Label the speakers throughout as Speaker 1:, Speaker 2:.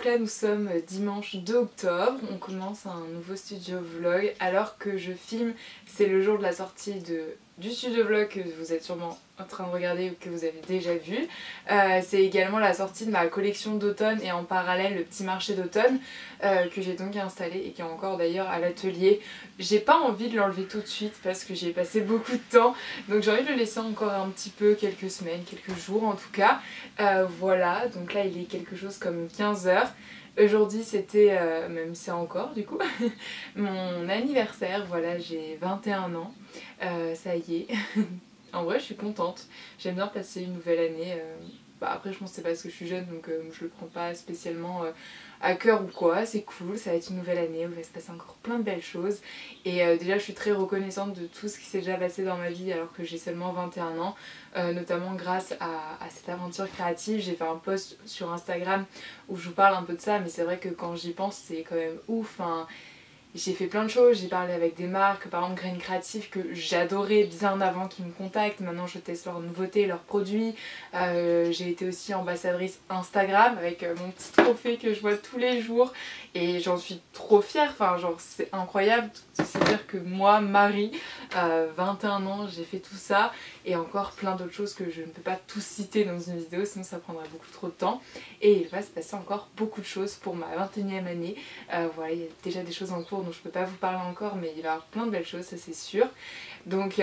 Speaker 1: là nous sommes dimanche 2 octobre, on commence un nouveau studio vlog alors que je filme, c'est le jour de la sortie du studio vlog que vous êtes sûrement en train de regarder ou que vous avez déjà vu. C'est également la sortie de ma collection d'automne et en parallèle le petit marché d'automne que j'ai donc installé et qui est encore d'ailleurs à l'atelier. J'ai pas envie de l'enlever tout de suite parce que j'ai passé beaucoup de temps, donc j'ai envie de le laisser encore un petit peu, quelques semaines, quelques jours en tout cas. Voilà, donc là il est quelque chose comme 15 h. Aujourd'hui c'était, même c'est encore du coup, mon anniversaire, voilà j'ai 21 ans, ça y est. En vrai je suis contente, j'aime bien passer une nouvelle année, après je pense que c'est parce que je suis jeune donc je le prends pas spécialement à cœur ou quoi, c'est cool, ça va être une nouvelle année où il va se passer encore plein de belles choses et déjà je suis très reconnaissante de tout ce qui s'est déjà passé dans ma vie alors que j'ai seulement 21 ans, notamment grâce à cette aventure créative. J'ai fait un post sur Instagram où je vous parle un peu de ça, mais c'est vrai que quand j'y pense c'est quand même ouf, hein. J'ai fait plein de choses, j'ai parlé avec des marques, par exemple Grain Créatif que j'adorais bien avant qu'ils me contactent, maintenant je teste leurs nouveautés, leurs produits. J'ai été aussi ambassadrice Instagram avec mon petit trophée que je vois tous les jours et j'en suis trop fière, enfin genre c'est incroyable de se dire que moi, Marie, 21 ans, j'ai fait tout ça et encore plein d'autres choses que je ne peux pas tous citer dans une vidéo sinon ça prendrait beaucoup trop de temps et il va se passer encore beaucoup de choses pour ma 21e année. Voilà, il y a déjà des choses en cours dont je peux pas vous parler encore mais il va y avoir plein de belles choses, ça c'est sûr. Donc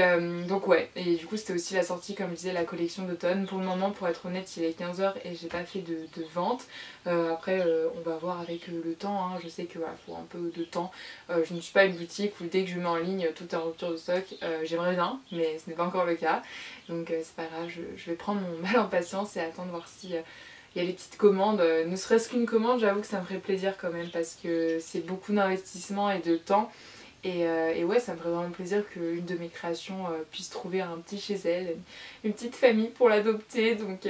Speaker 1: ouais, et du coup c'était aussi la sortie comme je disais la collection d'automne. Pour le moment pour être honnête il est 15 h et j'ai pas fait de vente. Après on va voir avec le temps, hein. Je sais qu'il voilà, faut un peu de temps. Je ne suis pas une boutique où dès que je mets en ligne tout est en rupture de stock. J'aimerais bien mais ce n'est pas encore le cas. Donc c'est pas grave, je vais prendre mon mal en patience et attendre voir si... il y a les petites commandes, ne serait-ce qu'une commande, j'avoue que ça me ferait plaisir quand même parce que c'est beaucoup d'investissement et de temps. Et ouais, ça me ferait vraiment plaisir qu'une de mes créations puisse trouver un petit chez elle, une petite famille pour l'adopter. Donc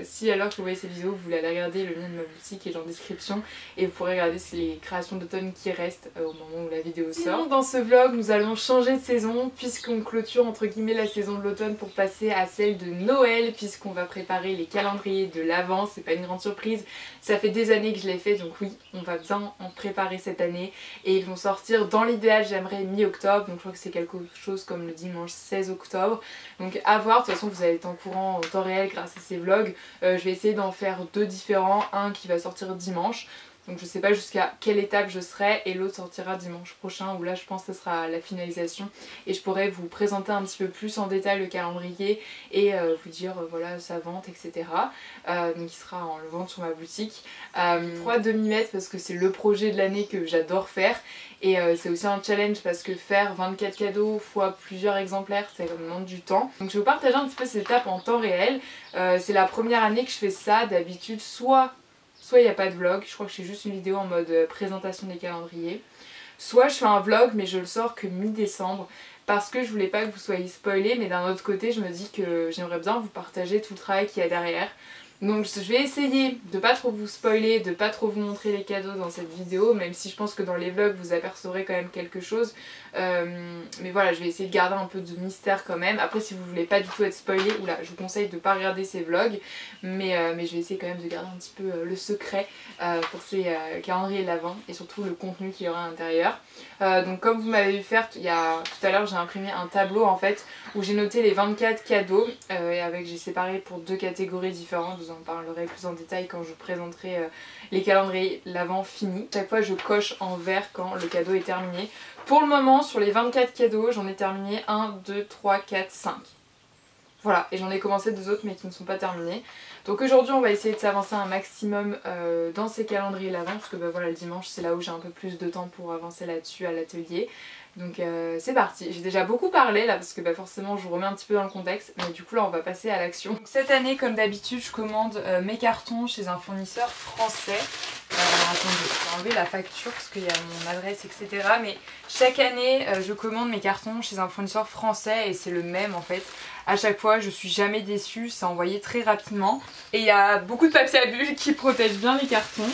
Speaker 1: si alors que vous voyez cette vidéo, vous voulez aller regarder, le lien de ma boutique est en description et vous pourrez regarder les créations d'automne qui restent au moment où la vidéo sort. Dans ce vlog, nous allons changer de saison puisqu'on clôture entre guillemets la saison de l'automne pour passer à celle de Noël, puisqu'on va préparer les calendriers de l'Avent. C'est pas une grande surprise, ça fait des années que je l'ai fait, donc oui, on va bien en préparer cette année et ils vont sortir dans l'idéal, j'aimerais mi-octobre, donc je crois que c'est quelque chose comme le dimanche 16 octobre. Donc à voir, de toute façon vous allez être en courant en temps réel grâce à ces vlogs. Je vais essayer d'en faire deux différents, un qui va sortir dimanche. Donc je sais pas jusqu'à quelle étape je serai et l'autre sortira dimanche prochain où là je pense que ce sera la finalisation et je pourrai vous présenter un petit peu plus en détail le calendrier et vous dire voilà sa vente etc. Donc il sera en le vente sur ma boutique. 3 demi-mètres parce que c'est le projet de l'année que j'adore faire et c'est aussi un challenge parce que faire 24 cadeaux fois plusieurs exemplaires ça me demande du temps. Donc je vais vous partager un petit peu ces étapes en temps réel. C'est la première année que je fais ça, d'habitude soit il n'y a pas de vlog, je crois que je fais juste une vidéo en mode présentation des calendriers. Soit je fais un vlog mais je le sors que mi-décembre parce que je voulais pas que vous soyez spoilés, mais d'un autre côté je me dis que j'aimerais bien vous partager tout le travail qu'il y a derrière. Donc je vais essayer de pas trop vous spoiler, de pas trop vous montrer les cadeaux dans cette vidéo, même si je pense que dans les vlogs vous apercevrez quand même quelque chose. Mais voilà, je vais essayer de garder un peu de mystère quand même. Après si vous voulez pas du tout être spoilé, oula, je vous conseille de pas regarder ces vlogs. Mais je vais essayer quand même de garder un petit peu le secret pour ces calendriers de l'Avent et surtout le contenu qu'il y aura à l'intérieur. Donc comme vous m'avez vu faire tout à l'heure, j'ai imprimé un tableau en fait où j'ai noté les 24 cadeaux et j'ai séparé pour deux catégories différentes. Je vous en parlerai plus en détail quand je présenterai les calendriers l'Avent finis. Chaque fois je coche en vert quand le cadeau est terminé. Pour le moment sur les 24 cadeaux j'en ai terminé 1, 2, 3, 4, 5. Voilà, et j'en ai commencé deux autres mais qui ne sont pas terminés. Donc aujourd'hui on va essayer de s'avancer un maximum dans ces calendriers l'Avent parce que bah, voilà, le dimanche c'est là où j'ai un peu plus de temps pour avancer là-dessus à l'atelier. Donc c'est parti. J'ai déjà beaucoup parlé là parce que bah, forcément je vous remets un petit peu dans le contexte, mais du coup là on va passer à l'action. Cette année comme d'habitude je commande mes cartons chez un fournisseur français. Attendez, je vais enlever la facture parce qu'il y a mon adresse etc. Mais chaque année je commande mes cartons chez un fournisseur français et c'est le même en fait. À chaque fois je suis jamais déçue, c'est envoyé très rapidement. Et il y a beaucoup de papier à bulles qui protège bien les cartons.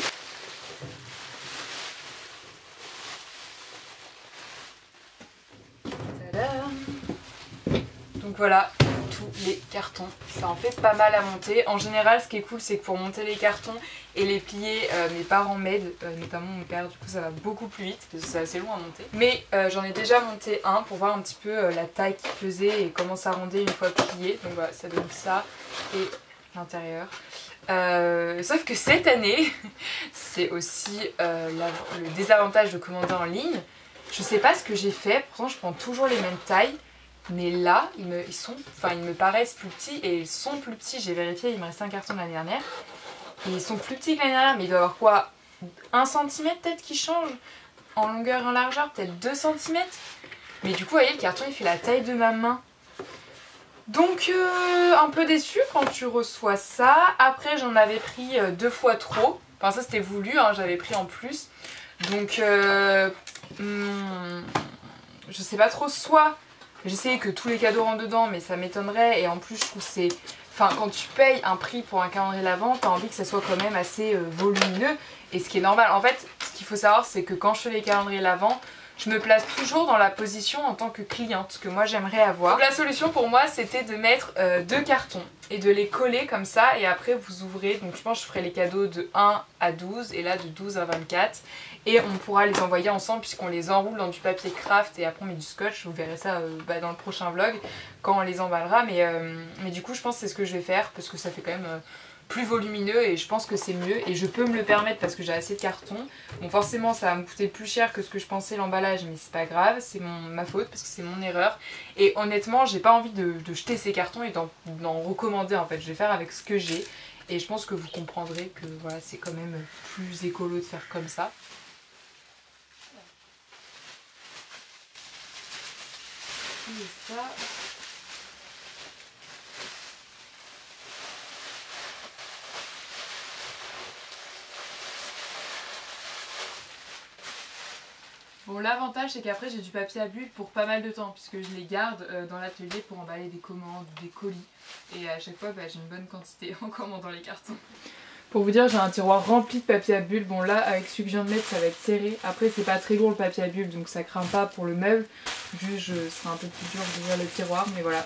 Speaker 1: Donc voilà, tous les cartons. Ça en fait pas mal à monter. En général, ce qui est cool, c'est que pour monter les cartons et les plier, mes parents m'aident, notamment mon père, du coup ça va beaucoup plus vite parce que c'est assez long à monter. Mais j'en ai déjà monté un pour voir un petit peu la taille qu'il faisait et comment ça rendait une fois plié. Donc voilà, ça donne ça et l'intérieur. Sauf que cette année, c'est aussi le désavantage de commander en ligne. Je sais pas ce que j'ai fait, pourtant je prends toujours les mêmes tailles. Mais là, ils me paraissent plus petits et ils sont plus petits. J'ai vérifié, il me restait un carton de l'année dernière. Et ils sont plus petits que l'année dernière, mais il doit y avoir quoi, 1 cm peut-être qui change en longueur et en largeur, peut-être 2 cm. Mais du coup, vous voyez, le carton il fait la taille de ma main. Donc un peu déçue quand tu reçois ça. Après, j'en avais pris 2 fois trop. Enfin, ça c'était voulu, hein, j'avais pris en plus. Donc, je sais pas trop, soit j'essaie que tous les cadeaux rentrent dedans, mais ça m'étonnerait. Et en plus, je trouve que c'est... Enfin, quand tu payes un prix pour un calendrier l'Avent, t'as envie que ça soit quand même assez volumineux. Et ce qui est normal. En fait, ce qu'il faut savoir, c'est que quand je fais les calendriers l'Avent, je me place toujours dans la position en tant que cliente que moi j'aimerais avoir. Donc la solution pour moi, c'était de mettre 2 cartons et de les coller comme ça. Et après, vous ouvrez. Donc je pense que je ferai les cadeaux de 1 à 12 et là de 12 à 24. Et on pourra les envoyer ensemble puisqu'on les enroule dans du papier craft et après on met du scotch. Vous verrez ça dans le prochain vlog quand on les emballera. Mais du coup, je pense que c'est ce que je vais faire parce que ça fait quand même... plus volumineux et je pense que c'est mieux et je peux me le permettre parce que j'ai assez de cartons. Bon, forcément ça va me coûter plus cher que ce que je pensais l'emballage, mais c'est pas grave, c'est ma faute parce que c'est mon erreur. Et honnêtement, j'ai pas envie de jeter ces cartons et d'en recommander en fait. Je vais faire avec ce que j'ai et je pense que vous comprendrez que voilà, c'est quand même plus écolo de faire comme ça. Et ça... Bon, l'avantage c'est qu'après j'ai du papier à bulles pour pas mal de temps puisque je les garde dans l'atelier pour emballer des commandes ou des colis et à chaque fois j'ai une bonne quantité en commandant les cartons. Pour vous dire, j'ai un tiroir rempli de papier à bulles. Bon là avec celui que je viens de mettre ça va être serré. Après c'est pas très lourd le papier à bulles donc ça craint pas pour le meuble. Juste ce sera un peu plus dur d'ouvrir le tiroir mais voilà.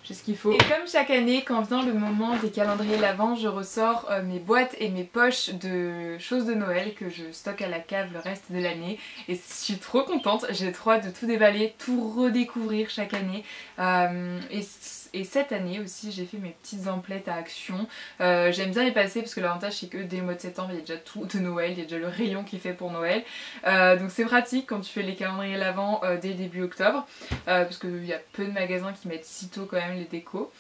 Speaker 1: J'ai ce qu'il faut. Et comme chaque année, quand vient le moment des calendriers l'Avent, je ressors mes boîtes et mes poches de choses de Noël que je stocke à la cave le reste de l'année. Et je suis trop contente, j'ai trop hâte de tout déballer, tout redécouvrir chaque année. Et cette année aussi, j'ai fait mes petites emplettes à Action. J'aime bien les passer parce que l'avantage c'est que dès le mois de septembre, il y a déjà tout de Noël, il y a déjà le rayon qui est fait pour Noël. Donc c'est pratique quand tu fais les calendriers l'Avent dès début octobre. Parce qu'il y a peu de magasins qui mettent si tôt quand même les décos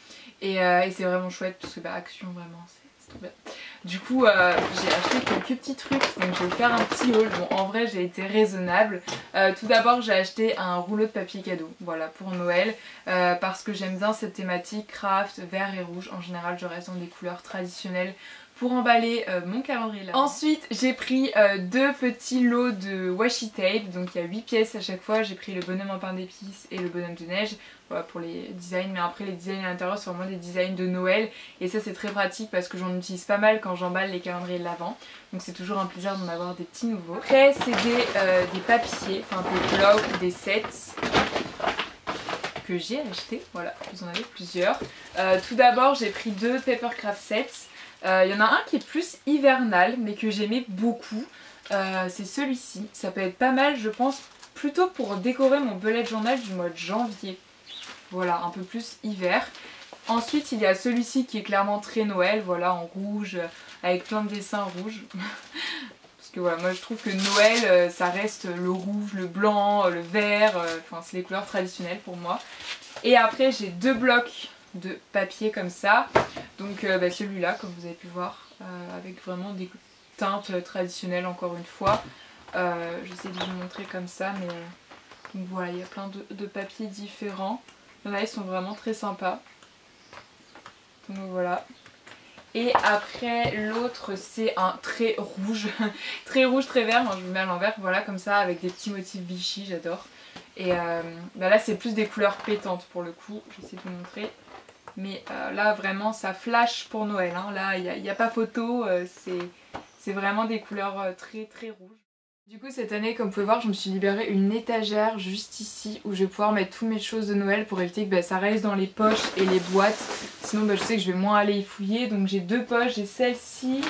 Speaker 1: et c'est vraiment chouette parce que Action vraiment c'est trop bien. Du coup j'ai acheté quelques petits trucs donc je vais vous faire un petit haul. Bon en vrai j'ai été raisonnable. Tout d'abord j'ai acheté un rouleau de papier cadeau voilà pour Noël parce que j'aime bien cette thématique craft vert et rouge. En général je reste dans des couleurs traditionnelles pour emballer mon calendrier là. Ensuite j'ai pris 2 petits lots de washi tape, donc il y a 8 pièces à chaque fois. J'ai pris le bonhomme en pain d'épices et le bonhomme de neige, voilà pour les designs, mais après les designs à l'intérieur c'est vraiment des designs de Noël et ça c'est très pratique parce que j'en utilise pas mal quand j'emballe les calendriers de l'Avent, donc c'est toujours un plaisir d'en avoir des petits nouveaux. Après c'est des papiers, enfin des blocs, des sets que j'ai acheté, voilà, vous en avez plusieurs. Tout d'abord j'ai pris 2 Papercraft sets. Il y en a un qui est plus hivernal mais que j'aimais beaucoup, c'est celui-ci. Ça peut être pas mal je pense, plutôt pour décorer mon bullet journal du mois de janvier. Voilà, un peu plus hiver. Ensuite il y a celui-ci qui est clairement très Noël, voilà, en rouge, avec plein de dessins rouges. Parce que voilà, moi je trouve que Noël ça reste le rouge, le blanc, le vert, enfin c'est les couleurs traditionnelles pour moi. Et après j'ai 2 blocs de papier comme ça, donc celui-là comme vous avez pu voir avec vraiment des teintes traditionnelles encore une fois. J'essaie de vous montrer comme ça mais donc voilà, il y a plein de papiers différents. Là ils sont vraiment très sympas, donc voilà. Et après l'autre c'est un très rouge, très rouge, très vert, moi je vous mets à l'envers, voilà comme ça avec des petits motifs Vichy, j'adore. Et là c'est plus des couleurs pétantes pour le coup, j'essaie de vous montrer. Mais là vraiment ça flash pour Noël, hein. Là il n'y a pas photo, c'est vraiment des couleurs très très rouges. Du coup cette année, comme vous pouvez voir, je me suis libérée une étagère juste ici où je vais pouvoir mettre toutes mes choses de Noël pour éviter que ça reste dans les poches et les boîtes. Sinon je sais que je vais moins aller y fouiller. Donc j'ai deux poches, j'ai celle-ci,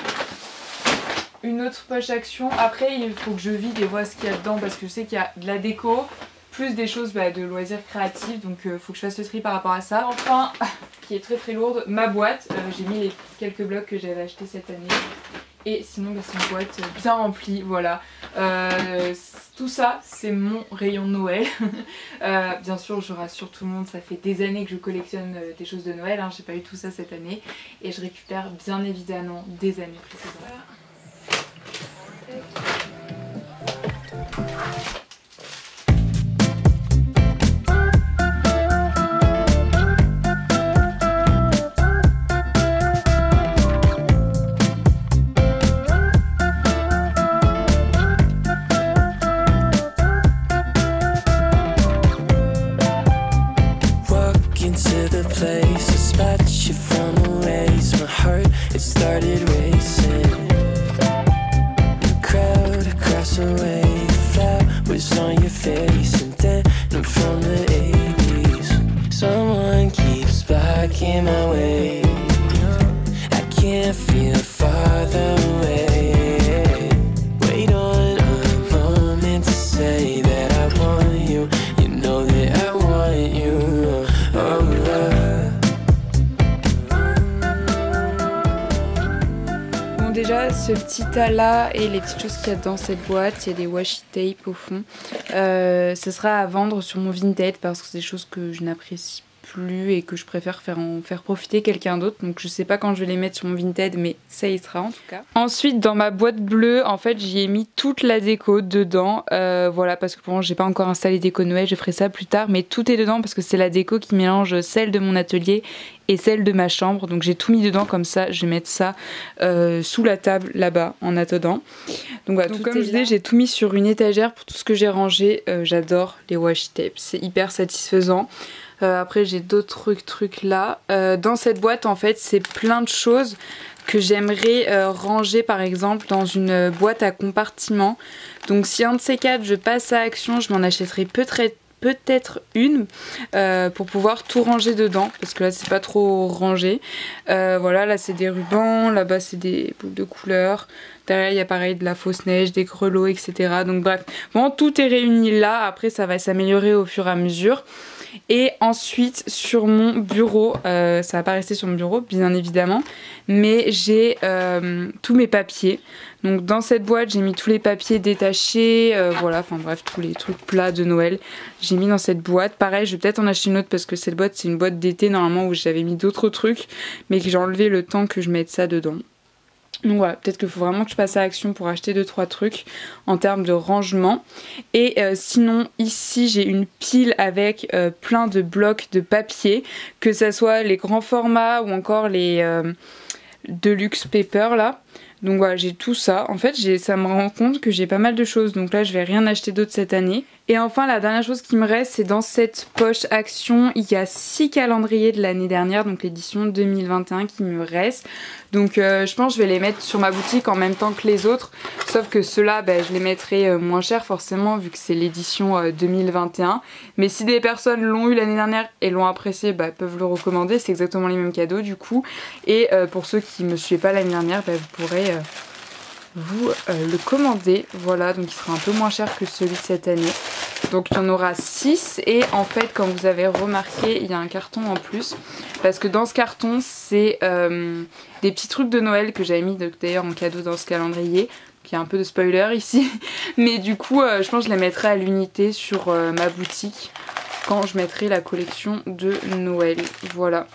Speaker 1: une autre poche action. Après il faut que je vide et vois ce qu'il y a dedans parce que je sais qu'il y a de la déco, plus des choses de loisirs créatifs. Donc faut que je fasse le tri par rapport à ça. Enfin, qui est très lourde, ma boîte. J'ai mis les quelques blocs que j'avais achetés cette année. Et sinon c'est une boîte bien remplie, voilà. Tout ça c'est mon rayon de Noël. Bien sûr je rassure tout le monde, ça fait des années que je collectionne des choses de Noël, hein. J'ai pas eu tout ça cette année. Et je récupère bien évidemment des années précédentes. Voilà. Déjà ce petit tas là et les petites choses qu'il y a dans cette boîte, il y a des washi tape au fond. Ce sera à vendre sur mon Vinted parce que c'est des choses que je n'apprécie plus et que je préfère faire profiter quelqu'un d'autre. Donc je sais pas quand je vais les mettre sur mon Vinted, mais ça y sera en tout cas. Ensuite dans ma boîte bleue, en fait j'y ai mis toute la déco dedans. Voilà, parce que pour moi j'ai pas encore installé déco Noël, je ferai ça plus tard, mais tout est dedans parce que c'est la déco qui mélange celle de mon atelier et celle de ma chambre. Donc j'ai tout mis dedans comme ça, je vais mettre ça sous la table là-bas en attendant. Donc voilà, comme je disais, j'ai tout mis sur une étagère pour tout ce que j'ai rangé. J'adore les washi tapes, c'est hyper satisfaisant. Après j'ai d'autres trucs là. Dans cette boîte en fait c'est plein de choses que j'aimerais ranger par exemple dans une boîte à compartiments. Donc si un de ces quatre je passe à Action, je m'en achèterai peut-être une pour pouvoir tout ranger dedans parce que là c'est pas trop rangé. Voilà, là c'est des rubans, là-bas c'est des boules de couleurs, derrière il y a pareil de la fausse neige, des grelots, etc. Donc bref, bon, tout est réuni là. Après ça va s'améliorer au fur et à mesure. Et ensuite sur mon bureau, ça va pas rester sur mon bureau bien évidemment, mais j'ai tous mes papiers. Donc dans cette boîte j'ai mis tous les papiers détachés, voilà, enfin bref tous les trucs plats de Noël j'ai mis dans cette boîte. Pareil je vais peut-être en acheter une autre parce que cette boîte c'est une boîte d'été normalement où j'avais mis d'autres trucs mais que j'ai enlevé le temps que je mette ça dedans. Donc voilà, peut-être qu'il faut vraiment que je passe à Action pour acheter 2-3 trucs en termes de rangement. Et sinon ici j'ai une pile avec plein de blocs de papier, que ça soit les grands formats ou encore les Deluxe Paper là. Donc voilà, j'ai tout ça. En fait, ça me rend compte que j'ai pas mal de choses. Donc là, je vais rien acheter d'autre cette année. Et enfin, la dernière chose qui me reste, c'est dans cette poche Action, il y a 6 calendriers de l'année dernière, donc l'édition 2021 qui me reste. Donc je pense que je vais les mettre sur ma boutique en même temps que les autres. Sauf que ceux-là, je les mettrai moins cher forcément vu que c'est l'édition 2021. Mais si des personnes l'ont eu l'année dernière et l'ont apprécié, peuvent le recommander. C'est exactement les mêmes cadeaux du coup. Et pour ceux qui me suivaient pas l'année dernière, vous pourrez vous le commander. Voilà, donc il sera un peu moins cher que celui de cette année. Donc il y en aura 6 et en fait comme vous avez remarqué il y a un carton en plus parce que dans ce carton c'est des petits trucs de Noël que j'avais mis d'ailleurs en cadeau dans ce calendrier. Il y a un peu de spoiler ici mais du coup je pense que je les mettrai à l'unité sur ma boutique quand je mettrai la collection de Noël. Voilà.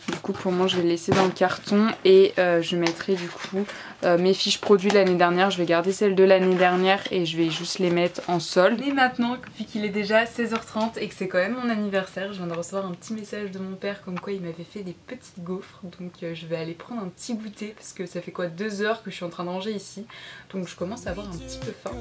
Speaker 1: Du coup pour moi je vais le laisser dans le carton et je mettrai du coup mes fiches produits de l'année dernière. Je vais garder celles de l'année dernière et je vais juste les mettre en solde. Et maintenant vu qu'il est déjà 16h30 et que c'est quand même mon anniversaire, je viens de recevoir un petit message de mon père comme quoi il m'avait fait des petites gaufres. Donc je vais aller prendre un petit goûter parce que ça fait quoi 2 heures que je suis en train de ranger ici. Donc je commence à avoir un petit peu faim.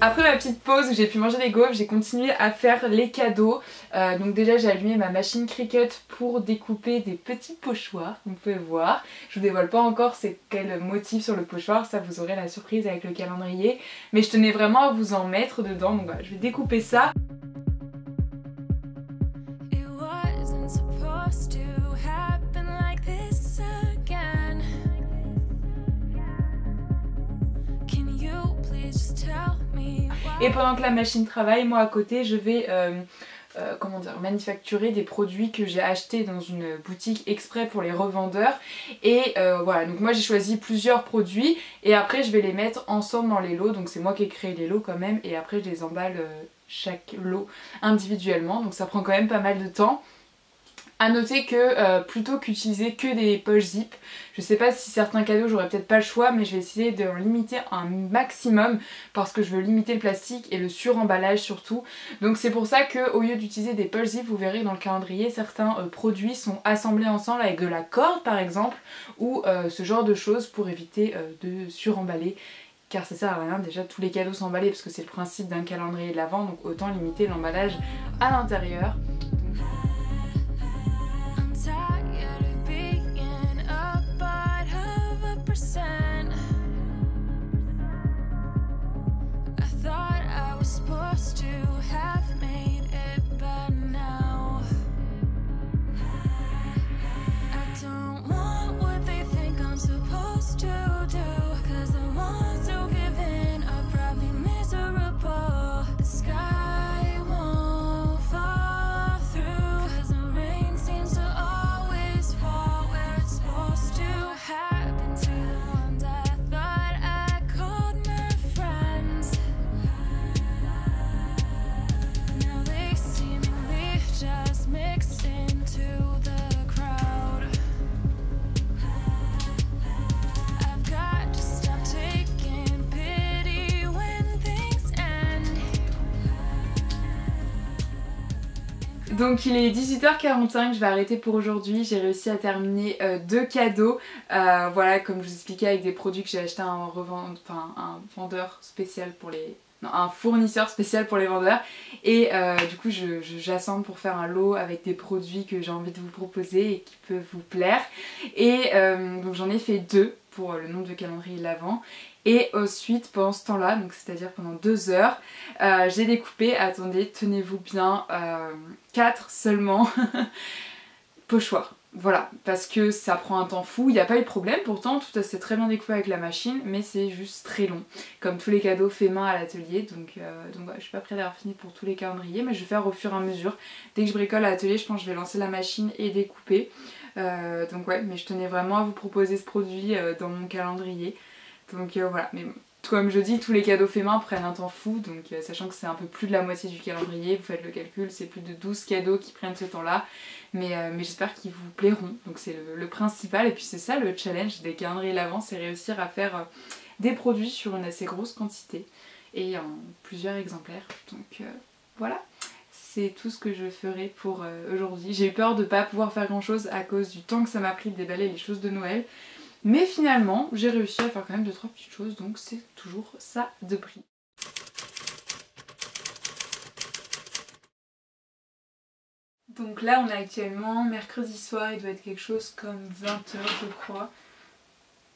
Speaker 1: Après ma petite pause où j'ai pu manger les gaufres, j'ai continué à faire les cadeaux. Donc déjà j'ai allumé ma machine Cricut pour découper des petits pochoirs, comme vous pouvez voir. Je vous dévoile pas encore c'est quel motif sur le pochoir, ça vous aurez la surprise avec le calendrier. Mais je tenais vraiment à vous en mettre dedans, donc voilà, je vais découper ça. Et pendant que la machine travaille, moi à côté je vais manufacturer des produits que j'ai achetés dans une boutique exprès pour les revendeurs. Et voilà, donc moi j'ai choisi plusieurs produits et après je vais les mettre ensemble dans les lots. Donc c'est moi qui ai créé les lots quand même et après je les emballe chaque lot individuellement. Donc ça prend quand même pas mal de temps. A noter que plutôt qu'utiliser que des poches zip, je sais pas si certains cadeaux j'aurais peut-être pas le choix, mais je vais essayer de en limiter un maximum parce que je veux limiter le plastique et le suremballage surtout. Donc c'est pour ça qu'au lieu d'utiliser des poches zip, vous verrez dans le calendrier certains produits sont assemblés ensemble avec de la corde par exemple ou ce genre de choses pour éviter de suremballer. Car ça sert à rien, déjà tous les cadeaux sont emballés parce que c'est le principe d'un calendrier de l'Avent, donc autant limiter l'emballage à l'intérieur. Donc il est 18h45, je vais arrêter pour aujourd'hui. J'ai réussi à terminer 2 cadeaux. Voilà, comme je vous expliquais, avec des produits que j'ai acheté à un vendeur spécial pour les... Non, un fournisseur spécial pour les vendeurs. Et du coup j'assemble pour faire un lot avec des produits que j'ai envie de vous proposer et qui peuvent vous plaire. Et donc j'en ai fait 2 pour le nombre de calendrier de l'Avent. Et ensuite pendant ce temps là, donc c'est à dire pendant 2 heures, j'ai découpé, attendez, tenez-vous bien, 4 seulement pochoirs. Voilà, parce que ça prend un temps fou, il n'y a pas eu de problème pourtant, tout s'est très bien découpé avec la machine, mais c'est juste très long, comme tous les cadeaux faits main à l'atelier, donc ouais, je suis pas prête d'avoir fini pour tous les calendriers, mais je vais faire au fur et à mesure. Dès que je bricole à l'atelier, je pense que je vais lancer la machine et découper. Donc ouais, mais je tenais vraiment à vous proposer ce produit dans mon calendrier. Donc voilà, mais comme je dis, tous les cadeaux faits main prennent un temps fou, donc sachant que c'est un peu plus de la moitié du calendrier, vous faites le calcul, c'est plus de 12 cadeaux qui prennent ce temps-là, mais j'espère qu'ils vous plairont, donc c'est le principal, et puis c'est ça le challenge des calendriers de l'Avent, c'est réussir à faire des produits sur une assez grosse quantité, et en plusieurs exemplaires, donc voilà. C'est tout ce que je ferai pour aujourd'hui. J'ai eu peur de ne pas pouvoir faire grand chose à cause du temps que ça m'a pris de déballer les choses de Noël. Mais finalement, j'ai réussi à faire quand même 2-3 petites choses, donc c'est toujours ça de prix. Donc là, on est actuellement mercredi soir, il doit être quelque chose comme 20h je crois.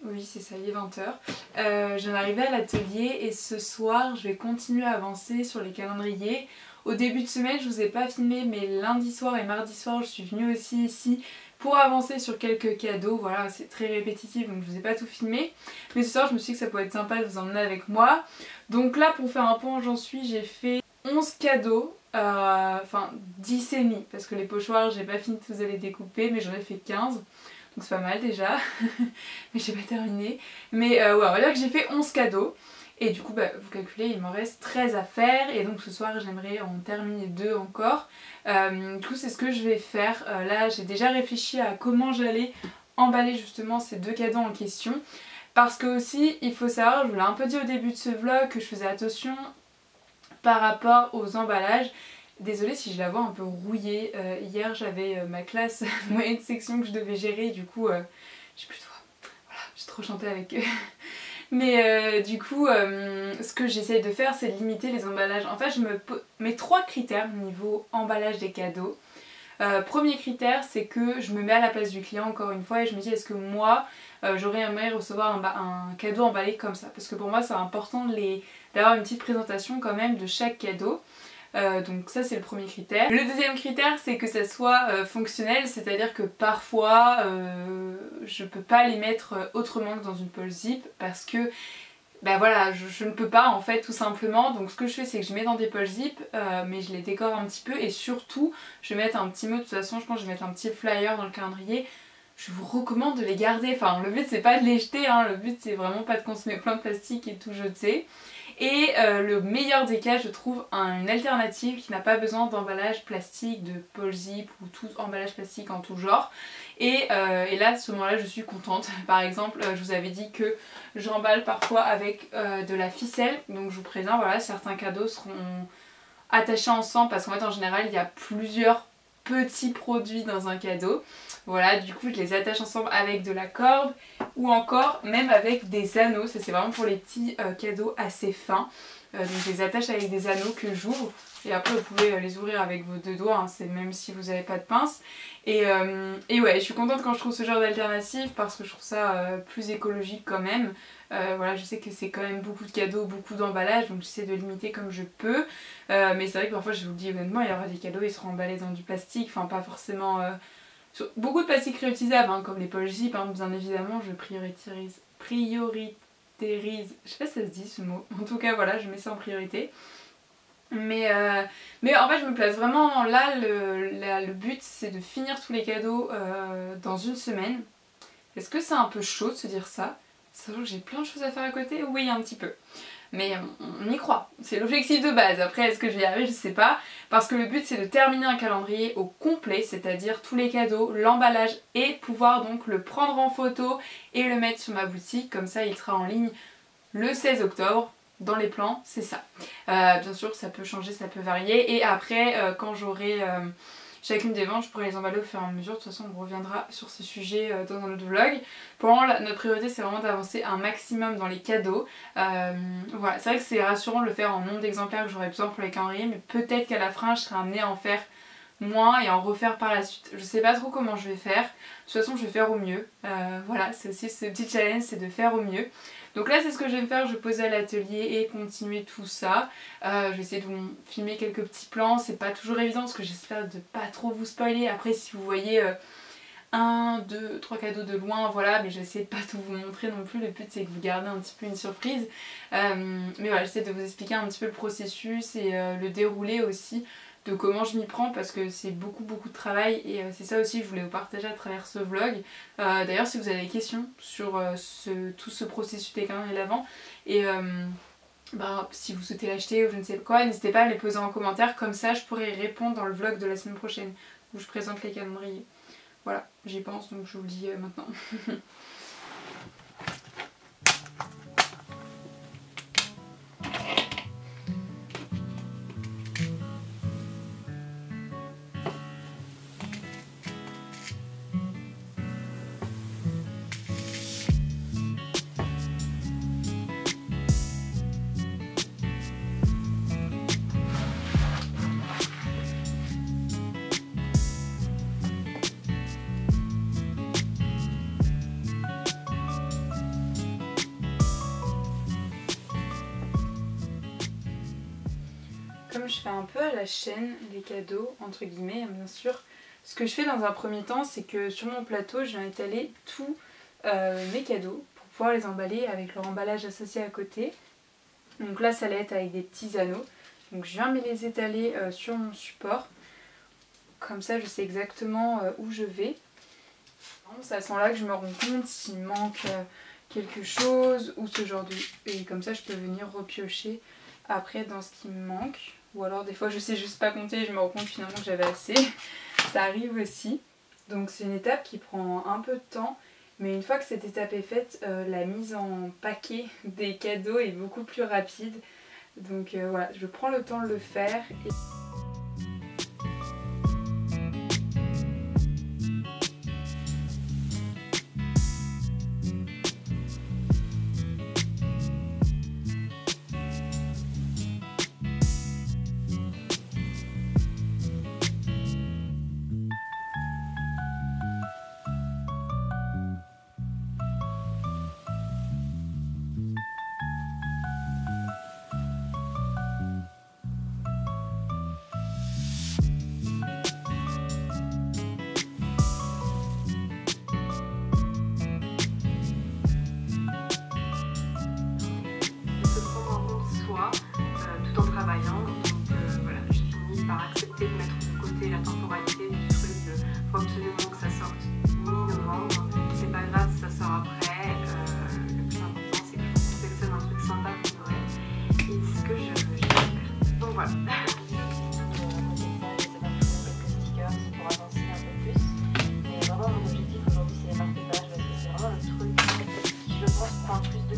Speaker 1: Oui, c'est ça, il est 20h. Je viens d'arriver à l'atelier et ce soir, je vais continuer à avancer sur les calendriers. Au début de semaine, je vous ai pas filmé, mais lundi soir et mardi soir, je suis venue aussi ici pour avancer sur quelques cadeaux. Voilà, c'est très répétitif, donc je vous ai pas tout filmé. Mais ce soir, je me suis dit que ça pourrait être sympa de vous emmener avec moi. Donc là, pour faire un point où j'en suis, j'ai fait 11 cadeaux. Enfin 10 et demi, parce que les pochoirs, j'ai pas fini de tous les découper, mais j'en ai fait 15. Donc c'est pas mal déjà, mais j'ai pas terminé. Mais ouais, on va dire que j'ai fait 11 cadeaux. Et du coup, bah, vous calculez, il m'en reste 13 à faire. Et donc ce soir, j'aimerais en terminer 2 encore. Du coup, c'est ce que je vais faire. Là, j'ai déjà réfléchi à comment j'allais emballer justement ces 2 cadeaux en question. Parce que aussi, il faut savoir, je vous l'ai un peu dit au début de ce vlog, que je faisais attention par rapport aux emballages. Désolée si je la vois un peu rouillée, hier j'avais ma classe moyenne section que je devais gérer, du coup j'ai plus de voix, voilà, j'ai trop chanté avec eux. Mais du coup, ce que j'essaie de faire, c'est de limiter les emballages. En fait, je me mets 3 critères niveau emballage des cadeaux. Premier critère, c'est que je me mets à la place du client encore une fois et je me dis est-ce que moi j'aurais aimé recevoir un cadeau emballé comme ça, parce que pour moi c'est important d'avoir une petite présentation quand même de chaque cadeau. Donc ça c'est le premier critère. Le deuxième critère, c'est que ça soit fonctionnel, c'est-à-dire que parfois je peux pas les mettre autrement que dans une poche zip parce que bah voilà, je ne peux pas en fait tout simplement. Donc ce que je fais, c'est que je mets dans des poches zip, mais je les décore un petit peu et surtout je vais mettre un petit mot. De toute façon je pense que je vais mettre un petit flyer dans le calendrier. Je vous recommande de les garder, enfin le but c'est pas de les jeter, hein. Le but c'est vraiment pas de consommer plein de plastique et tout jeter. Et le meilleur des cas, je trouve une alternative qui n'a pas besoin d'emballage plastique, de poche zip ou tout emballage plastique en tout genre. Et là, à ce moment-là, je suis contente. Par exemple, je vous avais dit que j'emballe parfois avec de la ficelle. Donc je vous présente, voilà, certains cadeaux seront attachés ensemble parce qu'en fait, en général, il y a plusieurs petits produits dans un cadeau. Voilà, du coup je les attache ensemble avec de la corde ou encore même avec des anneaux. Ça c'est vraiment pour les petits cadeaux assez fins. Donc je les attache avec des anneaux que j'ouvre et après vous pouvez les ouvrir avec vos 2 doigts, hein, c'est même si vous n'avez pas de pince. Et ouais, je suis contente quand je trouve ce genre d'alternative parce que je trouve ça plus écologique quand même. Voilà, je sais que c'est quand même beaucoup de cadeaux, beaucoup d'emballage, donc j'essaie de limiter comme je peux. Mais c'est vrai que parfois, je vous le dis honnêtement, il y aura des cadeaux, ils seront emballés dans du plastique, enfin pas forcément... beaucoup de plastique réutilisable, hein, comme les poches zip, hein, bien évidemment, je prioritarise, je sais pas si ça se dit ce mot, en tout cas voilà, je mets ça en priorité. Mais en fait je me place vraiment là, le but c'est de finir tous les cadeaux dans une semaine. Est-ce que c'est un peu chaud de se dire ça? Sachant que j'ai plein de choses à faire à côté? Oui, un petit peu. Mais on y croit, c'est l'objectif de base. Après est-ce que je vais y arriver, je sais pas. Parce que le but c'est de terminer un calendrier au complet, c'est-à-dire tous les cadeaux, l'emballage et pouvoir donc le prendre en photo et le mettre sur ma boutique. Comme ça il sera en ligne le 16 octobre. Dans les plans, c'est ça. Bien sûr, ça peut changer, ça peut varier. Et après, quand j'aurai chacune des ventes, je pourrai les emballer au fur et à mesure. De toute façon, on reviendra sur ce sujet dans un autre vlog. Pour le moment, notre priorité, c'est vraiment d'avancer un maximum dans les cadeaux. Voilà, c'est vrai que c'est rassurant de le faire en nombre d'exemplaires que j'aurais besoin pour les calendriers. Mais peut-être qu'à la fin, je serai amenée à en faire moins et à en refaire par la suite. Je sais pas trop comment je vais faire. De toute façon, je vais faire au mieux. Voilà, c'est aussi ce petit challenge, c'est de faire au mieux. Donc là c'est ce que je vais faire, je vais poser à l'atelier et continuer tout ça. Je vais essayer de vous filmer quelques petits plans, c'est pas toujours évident parce que j'espère de pas trop vous spoiler. Après si vous voyez 1, 2, 3 cadeaux de loin, voilà, mais je vais essayer de pas tout vous montrer non plus. Le but c'est que vous gardez un petit peu une surprise. Mais voilà, j'essaie de vous expliquer un petit peu le processus et le déroulé aussi de comment je m'y prends parce que c'est beaucoup de travail et c'est ça aussi que je voulais vous partager à travers ce vlog. D'ailleurs si vous avez des questions sur tout ce processus des calendriers l'avant et si vous souhaitez l'acheter ou je ne sais quoi, n'hésitez pas à me les poser en commentaire, comme ça je pourrai y répondre dans le vlog de la semaine prochaine où je présente les calendriers. Voilà, j'y pense donc je vous le dis maintenant. Comme je fais un peu à la chaîne les cadeaux, entre guillemets, hein, bien sûr, ce que je fais dans un premier temps, c'est que sur mon plateau, je vais étaler tous mes cadeaux pour pouvoir les emballer avec leur emballage associé à côté. Donc là, ça va être avec des petits anneaux. Donc je viens me les étaler sur mon support. Comme ça, je sais exactement où je vais. C'est à ce moment-là que je me rends compte s'il manque quelque chose ou ce genre de... Et comme ça, je peux venir repiocher après dans ce qui me manque. Ou alors des fois je sais juste pas compter et je me rends compte finalement que j'avais assez. Ça arrive aussi. Donc c'est une étape qui prend un peu de temps. Mais une fois que cette étape est faite, la mise en paquet des cadeaux est beaucoup plus rapide. Donc voilà, je prends le temps de le faire.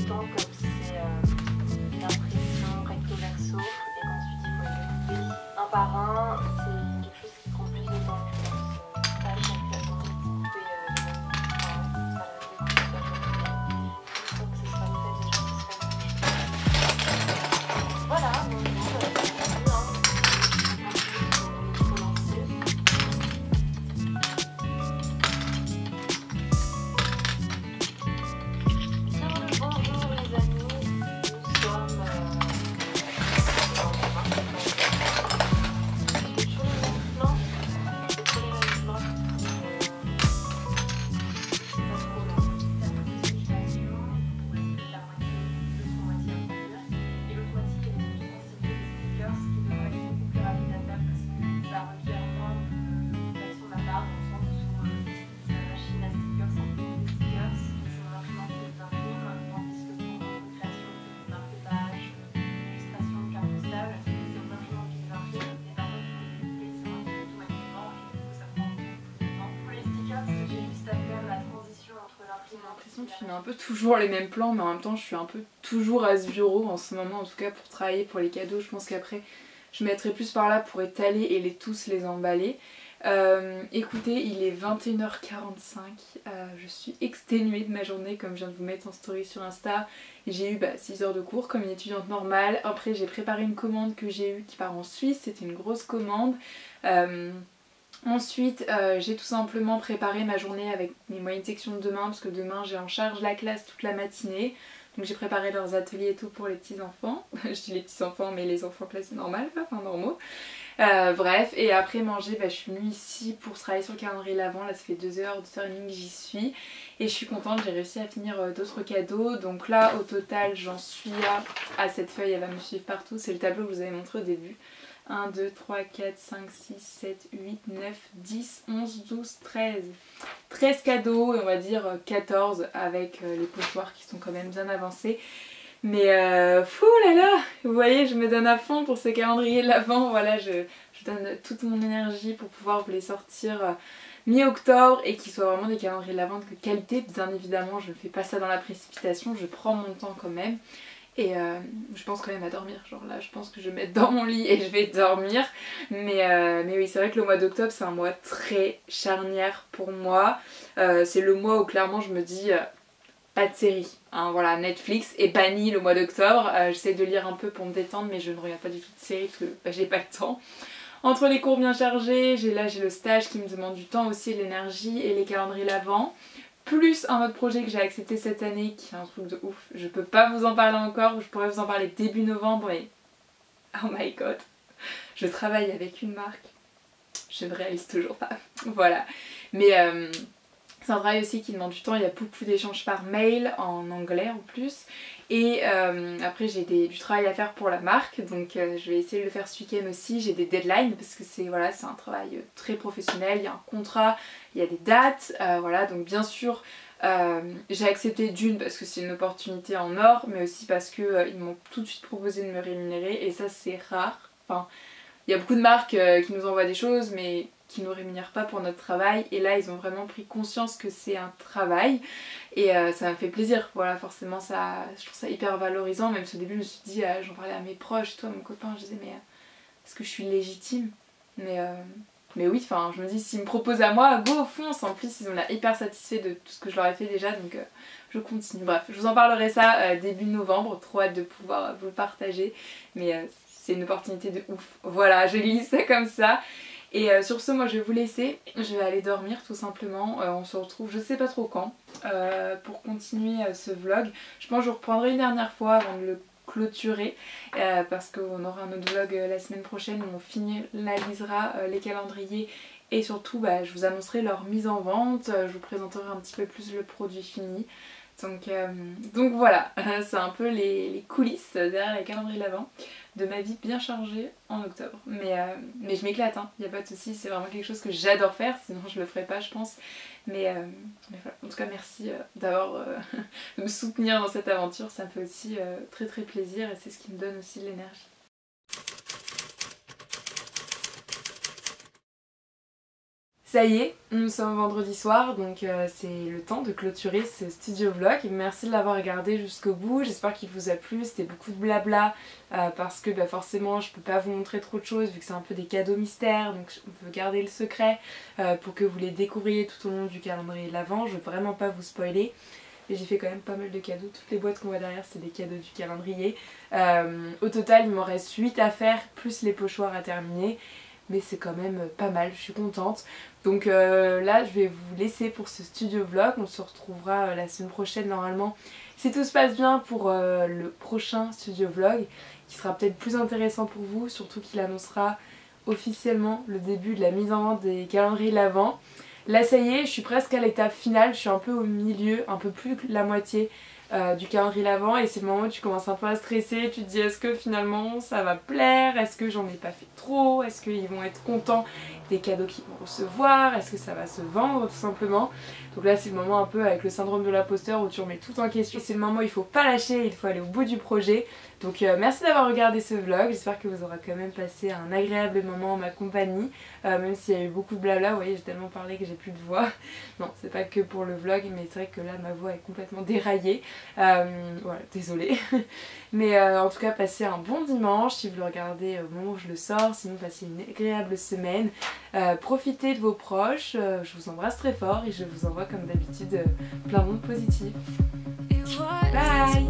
Speaker 2: temps comme c'est une impression recto verso et qu'ensuite il faut les découper un par un. C'est quelque chose qui prend plus de temps, je pense. Pas à chaque fois de découper les mêmes enfin, pas la même découpe, mais une fois que ce sera fait déjà, ce sera mieux. Voilà, donc c'est bien. Il faut lancer. Bonjour les amis, nous sommes dans le marché. C'est toujours le même plan, c'est toujours les mêmes plans. Pas trop là. La modification, la moitié, l'autre moitié à produire. Et l'autre moitié, il y a des stickers qui devraient être beaucoup plus rapides à faire parce que ça requiert moins d'action de ma part, dans le sens où c'est la machine à stickers, c'est des stickers qui sont largement plus imprimes, tandis que pour création d'imprimages, illustration de cartes postales, c'est largement plus imprimes. Et par contre, pour les découper, c'est moi qui fais tout manuellement et du coup, ça prend beaucoup plus de temps. Pour les stickers, j'ai juste à faire la transition entre l'imprimante.
Speaker 1: J'ai l'impression que je filme un peu toujours les mêmes plans, mais en même temps, je suis un peu toujours à ce bureau en ce moment, en tout cas pour travailler pour les cadeaux. Je pense qu'après, je mettrai plus par là pour étaler et tous les emballer. Écoutez, il est 21h45, je suis exténuée de ma journée comme je viens de vous mettre en story sur Insta. J'ai eu 6 heures de cours comme une étudiante normale. Après j'ai préparé une commande que j'ai eue qui part en Suisse, c'était une grosse commande. Ensuite j'ai tout simplement préparé ma journée avec mes moyennes sections de demain parce que demain j'ai en charge la classe toute la matinée. Donc j'ai préparé leurs ateliers et tout pour les petits enfants. Je dis les petits enfants mais les enfants classe normale, enfin normaux. Bref, et après manger, je suis venue ici pour travailler sur le calendrier l'avant. Là ça fait 2h, 2h30 que j'y suis. Et je suis contente, j'ai réussi à finir d'autres cadeaux. Donc là au total j'en suis à cette feuille, elle va me suivre partout. C'est le tableau que je vous avais montré au début. 1, 2, 3, 4, 5, 6, 7, 8, 9, 10, 11, 12, 13. 13 cadeaux et on va dire 14 avec les pochoirs qui sont quand même bien avancés. Mais fou là là, vous voyez, je me donne à fond pour ce calendrier de l'Avent. Voilà, je donne toute mon énergie pour pouvoir vous les sortir mi-octobre et qu'ils soient vraiment des calendriers de l'Avent de qualité. Bien évidemment, je ne fais pas ça dans la précipitation, je prends mon temps quand même. Et je pense quand même à dormir, genre là je pense que je vais me mettre dans mon lit et je vais dormir. Mais oui, c'est vrai que le mois d'octobre c'est un mois très charnière pour moi. C'est le mois où clairement je me dis pas de série. Hein, voilà, Netflix est banni le mois d'octobre. J'essaie de lire un peu pour me détendre mais je ne regarde pas du tout de série parce que j'ai pas le temps. Entre les cours bien chargés, j'ai le stage qui me demande du temps aussi, de l'énergie et les calendriers l'Avent. Plus un autre projet que j'ai accepté cette année qui est un truc de ouf. Je peux pas vous en parler encore, je pourrais vous en parler début novembre et oh my god, je travaille avec une marque, je ne réalise toujours pas. Voilà, mais c'est un travail aussi qui demande du temps, il y a beaucoup d'échanges par mail en anglais en plus. Et après j'ai du travail à faire pour la marque, donc je vais essayer de le faire ce week-end aussi. J'ai des deadlines parce que c'est un travail très professionnel, il y a un contrat, il y a des dates, voilà, donc bien sûr j'ai accepté d'une parce que c'est une opportunité en or, mais aussi parce que ils m'ont tout de suite proposé de me rémunérer et ça c'est rare. Enfin, il y a beaucoup de marques qui nous envoient des choses mais qui nous rémunèrent pas pour notre travail et là ils ont vraiment pris conscience que c'est un travail et ça m'a fait plaisir. Voilà, forcément ça, je trouve ça hyper valorisant, même si au début je me suis dit, j'en parlais à mes proches, toi mon copain, je disais mais est-ce que je suis légitime, mais oui, enfin je me dis s'ils me proposent à moi, go fonce. En plus ils ont l'air hyper satisfaits de tout ce que je leur ai fait déjà, donc je continue. Bref, je vous en parlerai ça début novembre, trop hâte de pouvoir vous le partager, mais c'est une opportunité de ouf. Voilà, je glisse ça comme ça. Et sur ce, moi je vais vous laisser, je vais aller dormir tout simplement. On se retrouve je sais pas trop quand pour continuer ce vlog. Je pense que je reprendrai une dernière fois avant de le clôturer parce qu'on aura un autre vlog la semaine prochaine où on finalisera les calendriers et surtout je vous annoncerai leur mise en vente, je vous présenterai un petit peu plus le produit fini. Donc voilà, c'est un peu les coulisses derrière les calendriers de l'Avent de ma vie bien chargée en octobre. Mais je m'éclate, hein, y a pas de souci, c'est vraiment quelque chose que j'adore faire, sinon je le ferais pas je pense. Mais voilà, en tout cas merci d'avoir de me soutenir dans cette aventure, ça me fait aussi très très plaisir et c'est ce qui me donne aussi de l'énergie. Ça y est, nous sommes vendredi soir, donc c'est le temps de clôturer ce studio vlog. Merci de l'avoir regardé jusqu'au bout, j'espère qu'il vous a plu, c'était beaucoup de blabla parce que forcément je peux pas vous montrer trop de choses vu que c'est un peu des cadeaux mystères, donc je veux garder le secret pour que vous les découvriez tout au long du calendrier de l'Avent. Je veux vraiment pas vous spoiler. Et j'ai fait quand même pas mal de cadeaux, toutes les boîtes qu'on voit derrière c'est des cadeaux du calendrier. Au total il m'en reste 8 à faire, plus les pochoirs à terminer. Mais c'est quand même pas mal, je suis contente. Donc là je vais vous laisser pour ce studio vlog, on se retrouvera la semaine prochaine normalement si tout se passe bien pour le prochain studio vlog qui sera peut-être plus intéressant pour vous, surtout qu'il annoncera officiellement le début de la mise en vente des calendriers de l'Avent. Là ça y est, je suis presque à l'étape finale, je suis un peu au milieu, un peu plus que la moitié du calendrier l'Avent et c'est le moment où tu commences un peu à stresser, tu te dis est-ce que finalement ça va plaire, est-ce que j'en ai pas fait trop, est-ce qu'ils vont être contents des cadeaux qu'ils vont recevoir, est-ce que ça va se vendre tout simplement. Donc là c'est le moment un peu avec le syndrome de l'imposteur où tu remets tout en question, c'est le moment où il faut pas lâcher, il faut aller au bout du projet. Donc merci d'avoir regardé ce vlog, j'espère que vous aurez quand même passé un agréable moment en ma compagnie, même s'il y a eu beaucoup de blabla, vous voyez j'ai tellement parlé que j'ai plus de voix. Non c'est pas que pour le vlog mais c'est vrai que là ma voix est complètement déraillée, voilà désolée. Mais en tout cas passez un bon dimanche si vous le regardez au moment où je le sors, sinon passez une agréable semaine, profitez de vos proches, je vous embrasse très fort et je vous envoie comme d'habitude plein de monde positif. Bye.